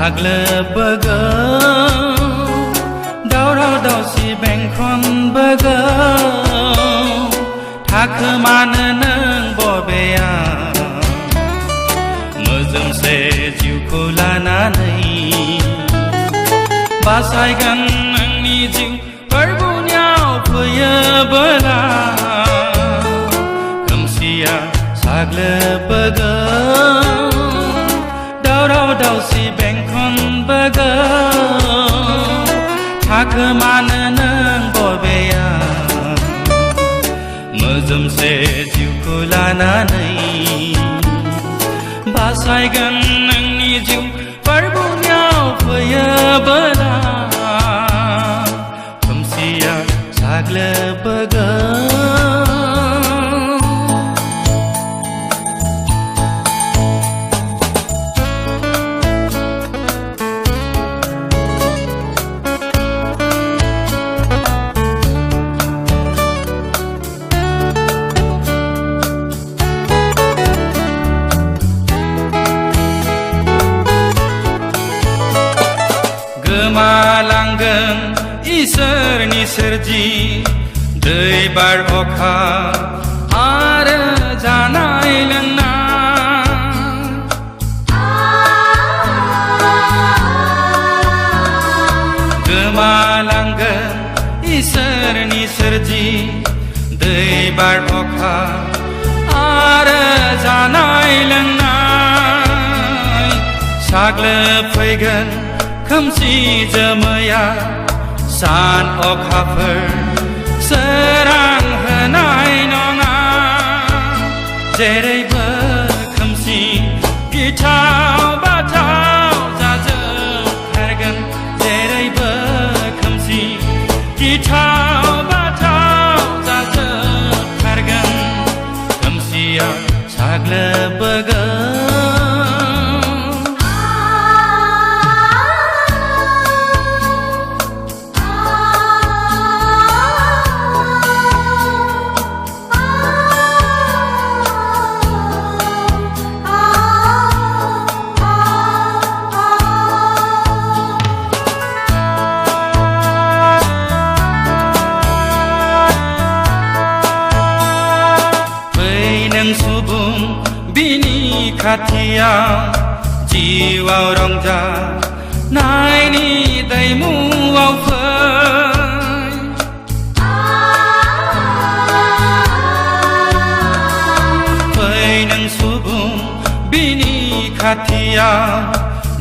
साग्लोबबोगौ दावराव दावसि बेंखनबोगौ थाखोमानो नों बबेया मोजोमसे जिउखौ लानानै बासायगोन नोंनि जिउ फोरबोनियाव फैयोबोला खोमसिया साग्लोबबोगौ दावराव दावसि बेंखनबोगौ थाखोमानो नों बबेया मोजोमसे जिउखौ लानानै बासायगोन नोंनि जिउ फोरबोनियाव फैयोबोला खोमसिया साग्लोबबोगौ गोमालांगोन इसोरनि सोरजि दै बार अखा आरो जानाय लोंनाय गोमालांगोन इसोरनि सोरजि दै बार अखा आरो जानाय लोंनाय साग्लोबफैगोन खोमसि जोमैया सान अखाफोर सोरां होनाय नङा जेरैबो खोमसि गिथाव बाथाव जाजोबथारगोन जेरैबो खोमसि गिथाव बाथाव जाजोबथारगोन खोमसिया साग्लोबबोगौ सुबुं बिनि खाथियाव जिउआव रंजानायनि दैमुआव फै नों सुबुं बिनि खाथियाव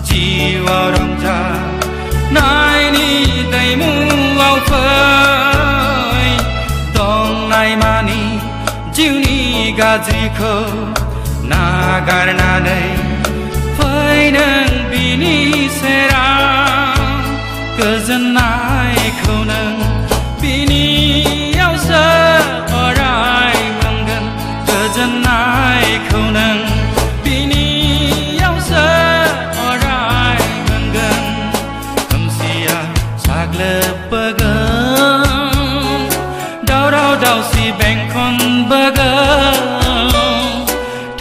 जिउआव रंजानायनि दैमुआव फै दंनाय मानि जिउनि गाज्रिखौ नागारनानै फै नों बिनि सेराव गोजोननायखौ नों बिनियावसो अराय मोनगोन गोजोननायखौ नों बिनियावसो अराय मोनगोन खोमसिया साग्लोबबोगौ दावराव दावसि बेंखनबोगौ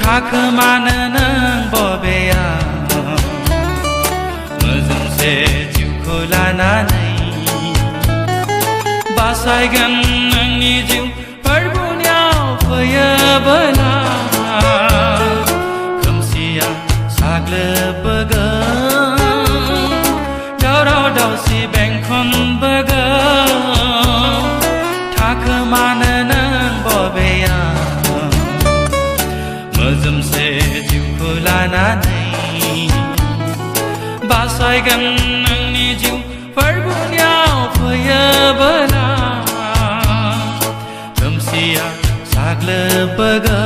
थाखोमानो नों बबेया मोजोमसे जिउखौ लानानै बासायगोन नोंनि जिउ फोरबोनियाव फैयोबोला खोमसिया साग्लोबबोगौ दावराव दावसि बेंखनबोगौ थाखोमानो नों बबेया मोजोमसे जिउखौ लानानै बासायगोन नोंनि जिउ फोरबोनियाव फैयोबोला खोमसिया साग्लोबबोगौ